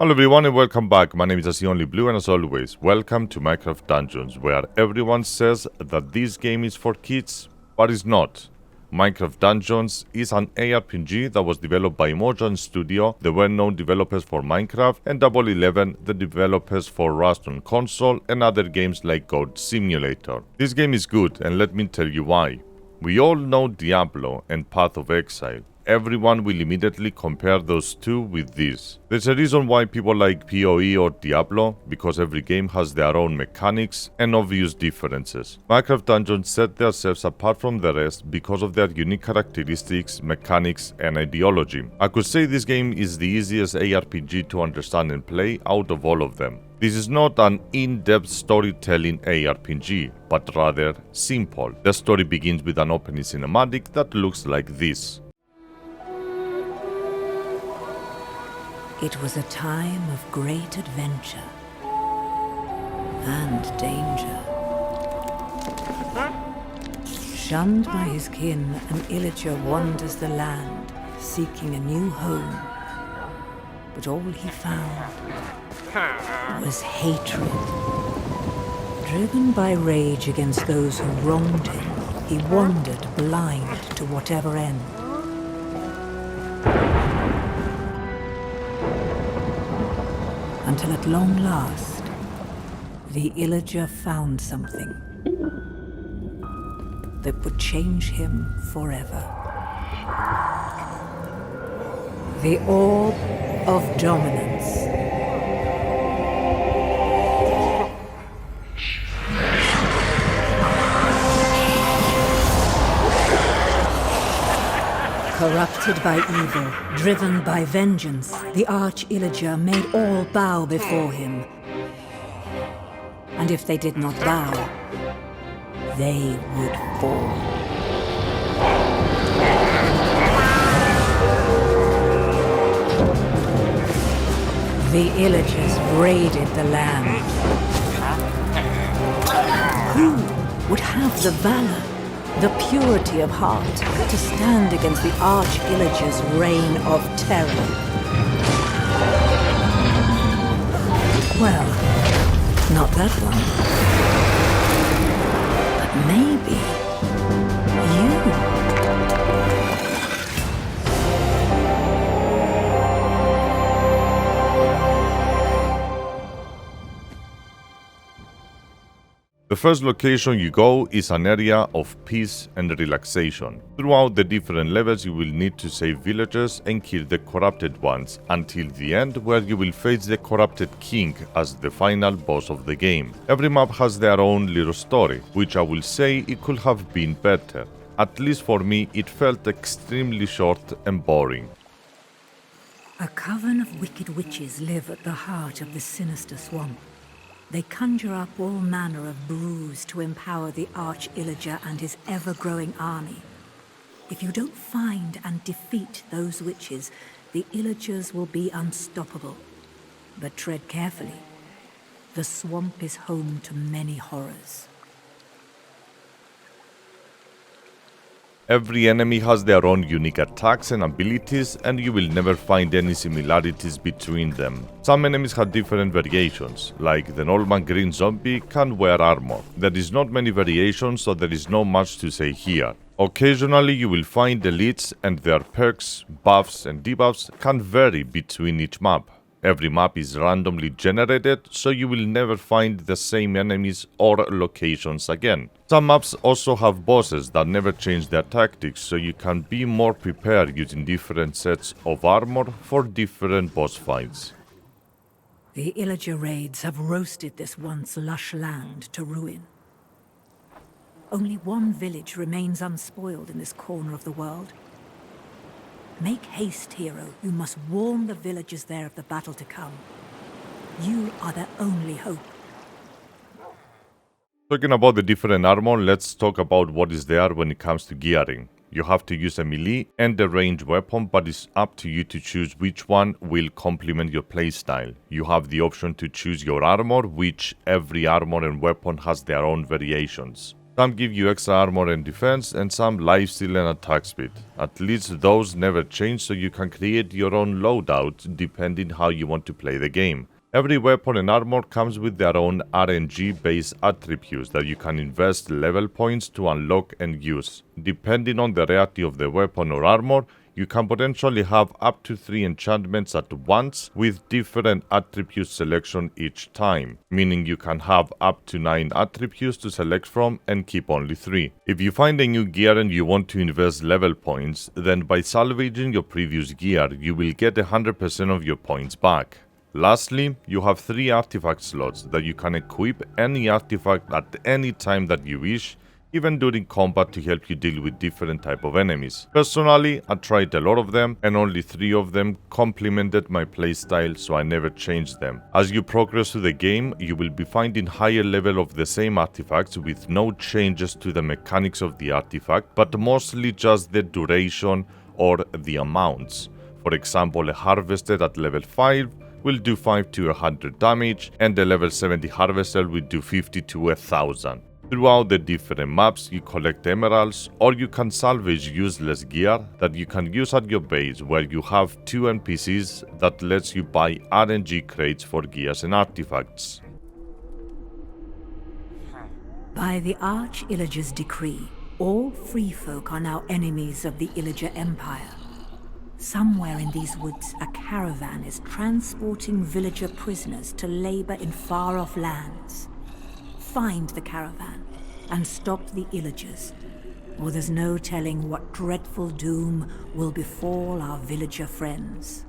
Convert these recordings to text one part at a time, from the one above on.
Hello everyone and welcome back. My name is ICOnlyBlue and as always, welcome to Minecraft Dungeons, where everyone says that this game is for kids, but it's not. Minecraft Dungeons is an ARPG that was developed by Mojang Studio, the well-known developers for Minecraft, and Double 11, the developers for Rust on console and other games like Goat Simulator. This game is good and let me tell you why. We all know Diablo and Path of Exile. Everyone will immediately compare those two with this. There's a reason why people like PoE or Diablo, because every game has their own mechanics and obvious differences. Minecraft Dungeons set themselves apart from the rest because of their unique characteristics, mechanics and ideology. I could say this game is the easiest ARPG to understand and play out of all of them. This is not an in-depth storytelling ARPG, but rather simple. The story begins with an opening cinematic that looks like this. It was a time of great adventure and danger. Shunned by his kin, an illager wanders the land, seeking a new home. But all he found was hatred. Driven by rage against those who wronged him, he wandered blind to whatever end. Until at long last, the illager found something that would change him forever. The Orb of Dominance. Corrupted by evil, driven by vengeance, the Arch-Illager made all bow before him. And if they did not bow, they would fall. The Illagers raided the land. Who would have the valor, the purity of heart, to stand against the Arch-Illager's reign of terror? Well, not that one. But maybe you. The first location you go is an area of peace and relaxation. Throughout the different levels you will need to save villagers and kill the corrupted ones, until the end where you will face the corrupted king as the final boss of the game. Every map has their own little story, which I will say it could have been better. At least for me it felt extremely short and boring. A coven of wicked witches live at the heart of the sinister swamp. They conjure up all manner of brews to empower the Arch-Illager and his ever-growing army. If you don't find and defeat those witches, the Illagers will be unstoppable. But tread carefully. The swamp is home to many horrors. Every enemy has their own unique attacks and abilities, and you will never find any similarities between them. Some enemies have different variations, like the normal green zombie can wear armor. There is not many variations, so there is not much to say here. Occasionally you will find elites, and their perks, buffs and debuffs can vary between each map. Every map is randomly generated, so you will never find the same enemies or locations again. Some maps also have bosses that never change their tactics, so you can be more prepared using different sets of armor for different boss fights. The Illager raids have roasted this once lush land to ruin. Only one village remains unspoiled in this corner of the world. Make haste, hero. You must warn the villagers there of the battle to come. You are their only hope. Talking about the different armor, let's talk about what is there when it comes to gearing. You have to use a melee and a ranged weapon, but it's up to you to choose which one will complement your playstyle. You have the option to choose your armor, which every armor and weapon has their own variations. Some give you extra armor and defense, and some lifesteal and attack speed. At least those never change, so you can create your own loadout depending how you want to play the game. Every weapon and armor comes with their own RNG based attributes that you can invest level points to unlock and use. Depending on the rarity of the weapon or armor, you can potentially have up to 3 enchantments at once with different attribute selection each time, meaning you can have up to 9 attributes to select from and keep only 3. If you find a new gear and you want to invest level points, then by salvaging your previous gear, you will get 100% of your points back. Lastly, you have 3 artifact slots that you can equip any artifact at any time that you wish, even during combat, to help you deal with different type of enemies. Personally, I tried a lot of them and only 3 of them complemented my playstyle, so I never changed them. As you progress through the game, you will be finding higher level of the same artifacts with no changes to the mechanics of the artifact, but mostly just the duration or the amounts. For example, a harvester at level 5 will do 5 to 100 damage, and the level 70 harvester will do 50 to 1000. Throughout the different maps, you collect emeralds, or you can salvage useless gear that you can use at your base, where you have 2 NPCs that lets you buy RNG crates for gears and artifacts. By the Arch-Illager's decree, all free folk are now enemies of the Illager Empire. Somewhere in these woods, a caravan is transporting villager prisoners to labor in far-off lands. Find the caravan and stop the Illagers, or there's no telling what dreadful doom will befall our villager friends.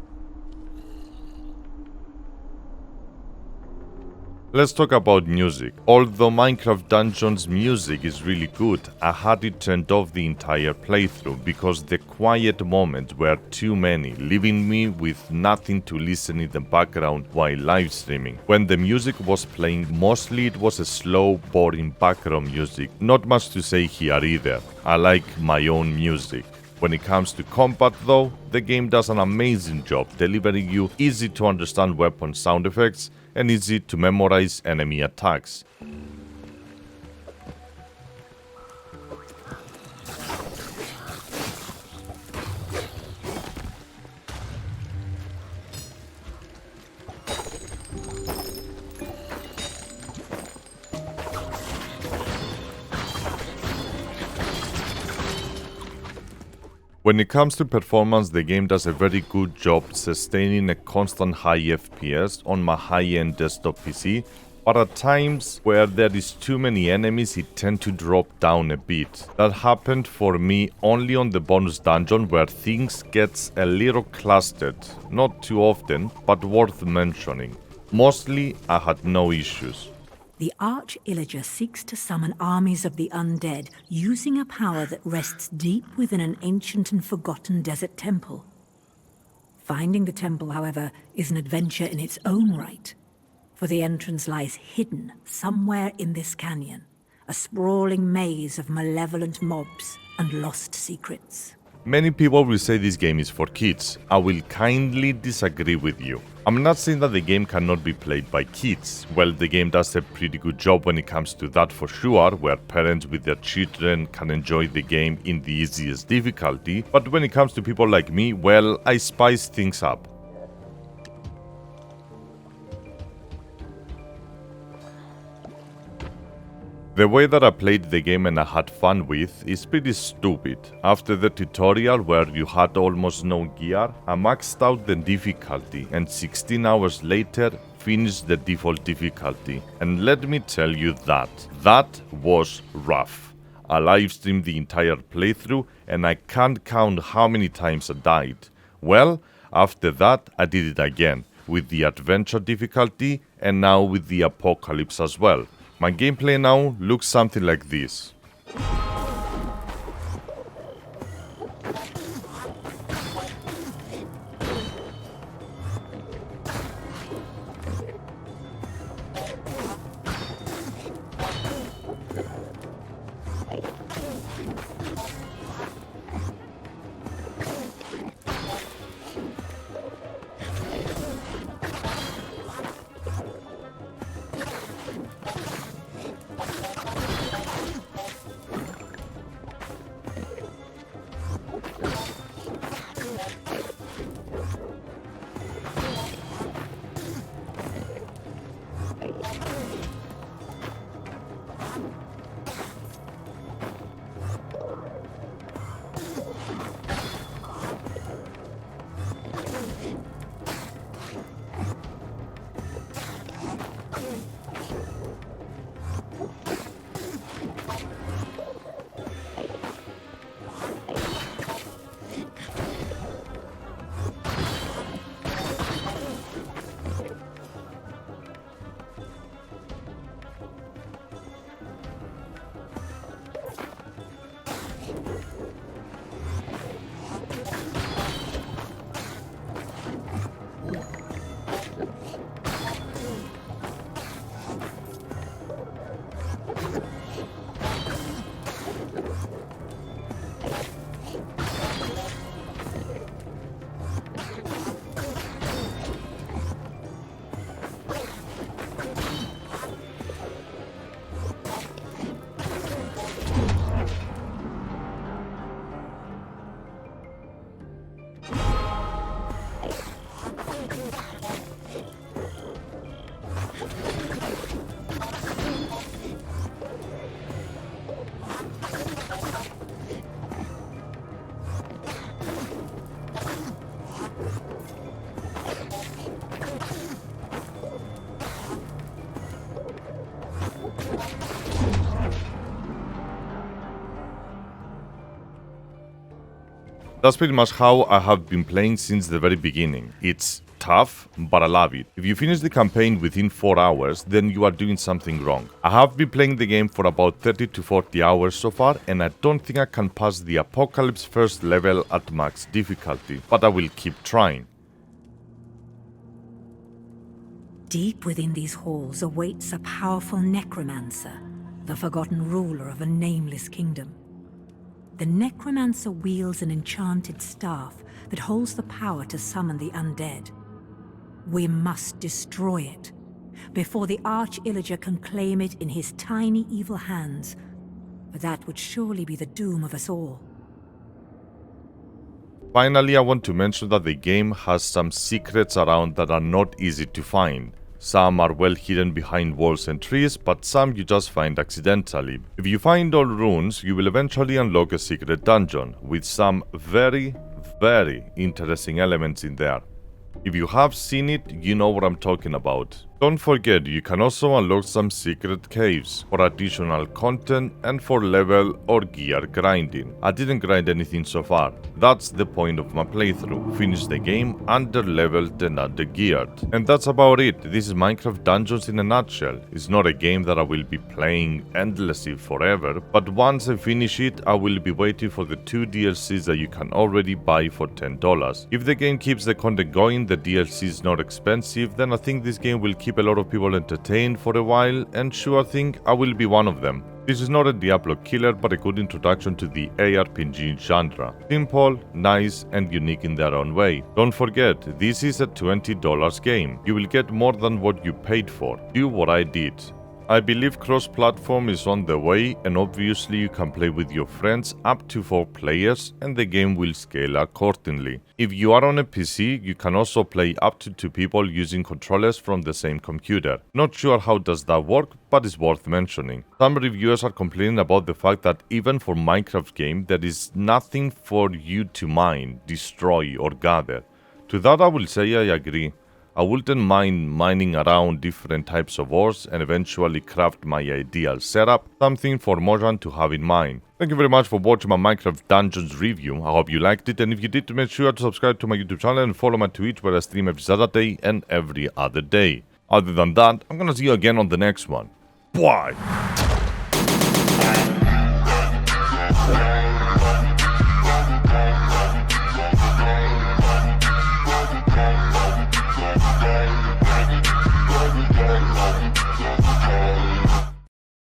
Let's talk about music. Although Minecraft Dungeons music is really good, I had it turned off the entire playthrough because the quiet moments were too many, leaving me with nothing to listen in the background while live streaming. When the music was playing, mostly it was a slow, boring background music. Not much to say here either. I like my own music. When it comes to combat though, the game does an amazing job delivering you easy to understand weapon sound effects and easy to memorize enemy attacks. When it comes to performance, the game does a very good job sustaining a constant high FPS on my high-end desktop PC, but at times where there is too many enemies it tends to drop down a bit. That happened for me only on the bonus dungeon where things gets a little clustered, not too often, but worth mentioning. Mostly I had no issues. The Arch-Illager seeks to summon armies of the undead using a power that rests deep within an ancient and forgotten desert temple. Finding the temple, however, is an adventure in its own right, for the entrance lies hidden somewhere in this canyon, a sprawling maze of malevolent mobs and lost secrets. Many people will say this game is for kids. I will kindly disagree with you. I'm not saying that the game cannot be played by kids. Well, the game does a pretty good job when it comes to that for sure, where parents with their children can enjoy the game in the easiest difficulty. But when it comes to people like me, well, I spice things up. The way that I played the game and I had fun with is pretty stupid. After the tutorial where you had almost no gear, I maxed out the difficulty and 16 hours later finished the default difficulty. And let me tell you that was rough. I livestreamed the entire playthrough and I can't count how many times I died. Well, after that I did it again, with the adventure difficulty and now with the apocalypse as well. My gameplay now looks something like this. That's pretty much how I have been playing since the very beginning. It's tough, but I love it. If you finish the campaign within 4 hours, then you are doing something wrong. I have been playing the game for about 30 to 40 hours so far, and I don't think I can pass the Apocalypse first level at max difficulty, but I will keep trying. Deep within these halls awaits a powerful necromancer, the forgotten ruler of a nameless kingdom. The necromancer wields an enchanted staff that holds the power to summon the undead. We must destroy it before the Arch-Illager can claim it in his tiny evil hands, for that would surely be the doom of us all. Finally, I want to mention that the game has some secrets around that are not easy to find. Some are well hidden behind walls and trees, but some you just find accidentally. If you find all runes, you will eventually unlock a secret dungeon, with some very interesting elements in there. If you have seen it, you know what I'm talking about. Don't forget, you can also unlock some secret caves for additional content and for level or gear grinding. I didn't grind anything so far. That's the point of my playthrough. Finish the game under leveled and under geared. And that's about it. This is Minecraft Dungeons in a nutshell. It's not a game that I will be playing endlessly forever, but once I finish it, I will be waiting for the 2 DLCs that you can already buy for $10. If the game keeps the content going, the DLC is not expensive, then I think this game will keep a lot of people entertained for a while, and sure, I think I will be one of them. This is not a Diablo killer, but a good introduction to the ARPG genre. Simple, nice, and unique in their own way. Don't forget, this is a $20 game. You will get more than what you paid for. Do what I did. I believe cross-platform is on the way, and obviously you can play with your friends up to 4 players and the game will scale accordingly. If you are on a PC, you can also play up to 2 people using controllers from the same computer. Not sure how does that work, but it's worth mentioning. Some reviewers are complaining about the fact that even for Minecraft game, there is nothing for you to mine, destroy or gather. To that I will say I agree. I wouldn't mind mining around different types of ores and eventually craft my ideal setup, something for Mojang to have in mind. Thank you very much for watching my Minecraft Dungeons review. I hope you liked it, and if you did, make sure to subscribe to my YouTube channel and follow my Twitch where I stream every Saturday and every other day. Other than that, I'm gonna see you again on the next one. Bye!